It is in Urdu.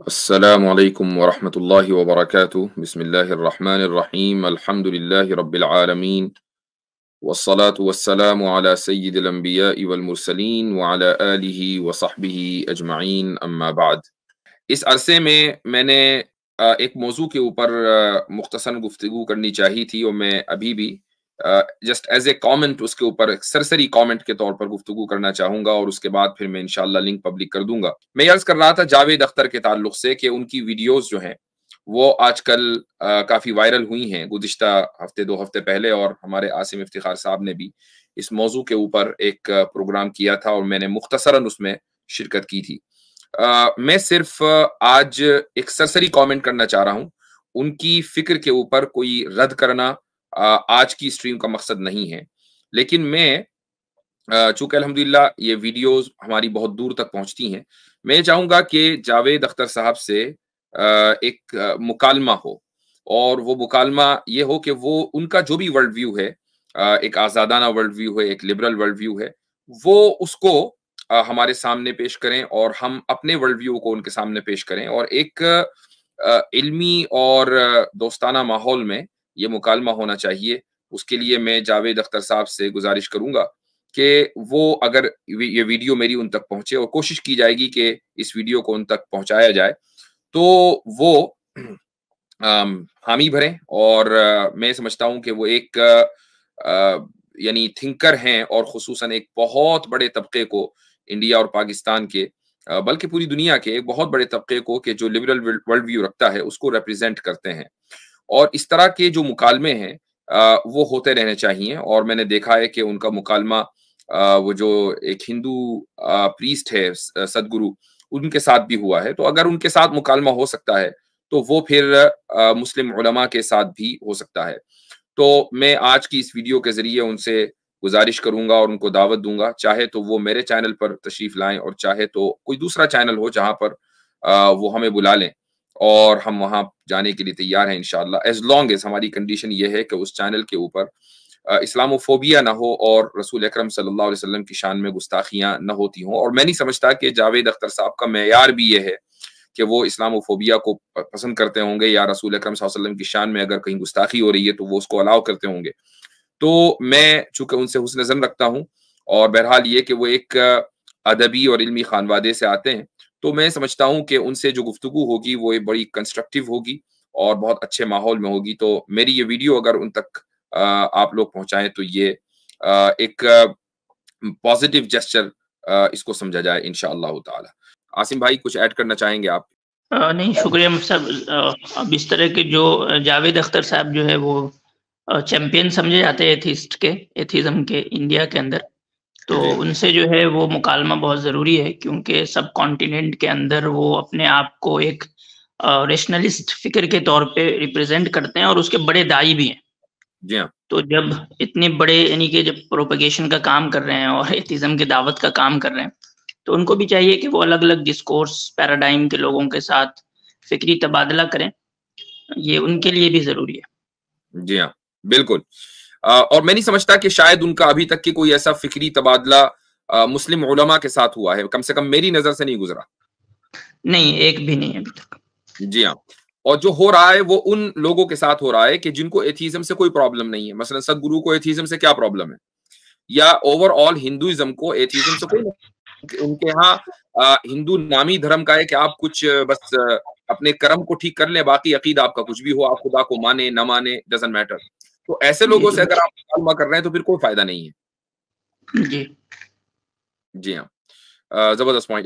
السلام علیکم ورحمۃ اللہ وبرکاتہ بسم اللہ الرحمن الرحیم الحمد للہ رب العالمین والصلاة والسلام علی سید الانبیاء والمرسلین وعلی آلہ وصحبہ اجمعین اما بعد۔ اس عرصے میں نے ایک موضوع کے اوپر مختصر گفتگو کرنی چاہی تھی، اور میں ابھی بھی جسٹ ایز اے کامنٹ اس کے اوپر ایک سرسری کامنٹ کے طور پر گفتگو کرنا چاہوں گا، اور اس کے بعد پھر میں انشاءاللہ لنک پبلک کر دوں گا۔ میں عرض کر رہا تھا جاوید اختر کے تعلق سے کہ ان کی ویڈیوز جو ہیں وہ آج کل کافی وائرل ہوئی ہیں۔ گزشتہ ہفتے دو ہفتے پہلے اور ہمارے عاصم افتخار صاحب نے بھی اس موضوع کے اوپر ایک پروگرام کیا تھا، اور میں نے مختصراً اس میں شرکت کی تھی۔ میں صرف آج ایک سرسری کامنٹ کرنا چاہ رہا ہوں۔ ان کی فکر کے اوپر کوئی رد کرنا آج کی اسٹریم کا مقصد نہیں ہے، لیکن میں چونکہ الحمدللہ یہ ویڈیوز ہماری بہت دور تک پہنچتی ہیں، میں چاہوں گا کہ جاوید اختر صاحب سے ایک مکالمہ ہو، اور وہ مکالمہ یہ ہو کہ وہ ان کا جو بھی ورلڈ ویو ہے، ایک آزادانہ ورلڈ ویو ہے، ایک لبرل ورلڈ ویو ہے، وہ اس کو ہمارے سامنے پیش کریں، اور ہم اپنے ورلڈ ویو کو ان کے سامنے پیش کریں، اور ایک علمی اور دوستانہ ماحول میں یہ مکالمہ ہونا چاہیے۔ اس کے لیے میں جاوید اختر صاحب سے گزارش کروں گا کہ وہ اگر یہ ویڈیو میری ان تک پہنچے، اور کوشش کی جائے گی کہ اس ویڈیو کو ان تک پہنچایا جائے، تو وہ حامی بھریں، اور میں سمجھتا ہوں کہ وہ ایک یعنی تھنکر ہیں، اور خصوصاً ایک بہت بڑے طبقے کو انڈیا اور پاکستان کے بلکہ پوری دنیا کے ایک بہت بڑے طبقے کو کہ جو لبرل ورلڈ ویو رکھتا ہے اس کو ریپریزنٹ کرتے ہیں، اور اس طرح کے جو مکالمے ہیں وہ ہوتے رہنے چاہیے۔ اور میں نے دیکھا ہے کہ ان کا مکالمہ وہ جو ایک ہندو پریسٹ ہے سدگرو، ان کے ساتھ بھی ہوا ہے، تو اگر ان کے ساتھ مکالمہ ہو سکتا ہے تو وہ پھر مسلم علماء کے ساتھ بھی ہو سکتا ہے۔ تو میں آج کی اس ویڈیو کے ذریعے ان سے گزارش کروں گا اور ان کو دعوت دوں گا، چاہے تو وہ میرے چینل پر تشریف لائیں، اور چاہے تو کوئی دوسرا چینل ہو جہاں پر وہ ہمیں بلا لیں، اور ہم وہاں جانے کے لیے تیار ہیں انشاءاللہ، ایز لانگ ایز ہماری کنڈیشن یہ ہے کہ اس چینل کے اوپر اسلاموفوبیا نہ ہو، اور رسول اکرم صلی اللہ علیہ وسلم کی شان میں گستاخیاں نہ ہوتی ہوں۔ اور میں نہیں سمجھتا کہ جاوید اختر صاحب کا معیار بھی یہ ہے کہ وہ اسلاموفوبیا کو پسند کرتے ہوں گے، یا رسول اکرم صلی اللہ علیہ وسلم کی شان میں اگر کہیں گستاخی ہو رہی ہے تو وہ اس کو الاؤ کرتے ہوں گے۔ تو میں چونکہ ان سے حسن ظن رکھتا ہوں، اور بہرحال یہ کہ وہ ایک ادبی اور علمی خانوادے سے آتے ہیں، تو میں سمجھتا ہوں کہ ان سے جو گفتگو ہوگی وہ ایک بڑی کنسٹرکٹیو ہوگی اور بہت اچھے ماحول میں ہوگی۔ تو میری یہ ویڈیو اگر ان تک آپ لوگ پہنچائیں تو یہ ایک پازیٹیو جسچر اس کو سمجھا جائے انشاءاللہ تعالی۔ عاصم بھائی کچھ ایڈ کرنا چاہیں گے آپ؟ نہیں، شکریہ مفتی صاحب۔ اب اس طرح کے جو جاوید اختر صاحب جو ہے وہ چیمپئن سمجھے جاتے ہیں ایتھیسٹ کے، ایتھیزم کے انڈیا کے اندر، تو ان سے جو ہے وہ مکالمہ بہت ضروری ہے، کیونکہ سب کانٹیننٹ کے اندر وہ اپنے آپ کو ایک ریشنلسٹ فکر کے طور پہ ریپرزینٹ کرتے ہیں، اور اس کے بڑے داعی بھی ہیں۔ جی ہاں، تو جب اتنے بڑے یعنی کہ جب پروپیگیشن کا کام کر رہے ہیں اور ایتھیزم کی دعوت کا کام کر رہے ہیں، تو ان کو بھی چاہیے کہ وہ الگ الگ ڈسکورس پیراڈائم کے لوگوں کے ساتھ فکری تبادلہ کریں، یہ ان کے لیے بھی ضروری ہے۔ جی ہاں بالکل۔ اور میں نہیں سمجھتا کہ شاید ان کا ابھی تک کی کوئی ایسا فکری تبادلہ مسلم علماء کے ساتھ ہوا ہے، کم سے کم میری نظر سے نہیں گزرا۔ نہیں، ایک بھی نہیں ابھی تک۔ جی ہاں، اور جو ہو رہا ہے وہ ان لوگوں کے ساتھ ہو رہا ہے کہ جن کو ایتھیزم سے کوئی پرابلم نہیں ہے۔ مثلا سدگرو کو ایتھیزم سے کیا پرابلم ہے، یا اوور آل ہندوازم کو ایتھیزم سے کوئی نہیں۔ ان کے ہاں ہندو نامی دھرم کا ہے کہ آپ کچھ بس اپنے کرم کو ٹھیک کر لیں، باقی عقیدہ آپ کا کچھ بھی ہو، آپ خدا کو مانے نہ مانے ڈزنٹ میٹر۔ تو ایسے لوگوں سے اگر آپ مکالمہ کر رہے ہیں تو پھر کوئی فائدہ نہیں ہے۔ جی جی ہاں، زبردست پوائنٹ۔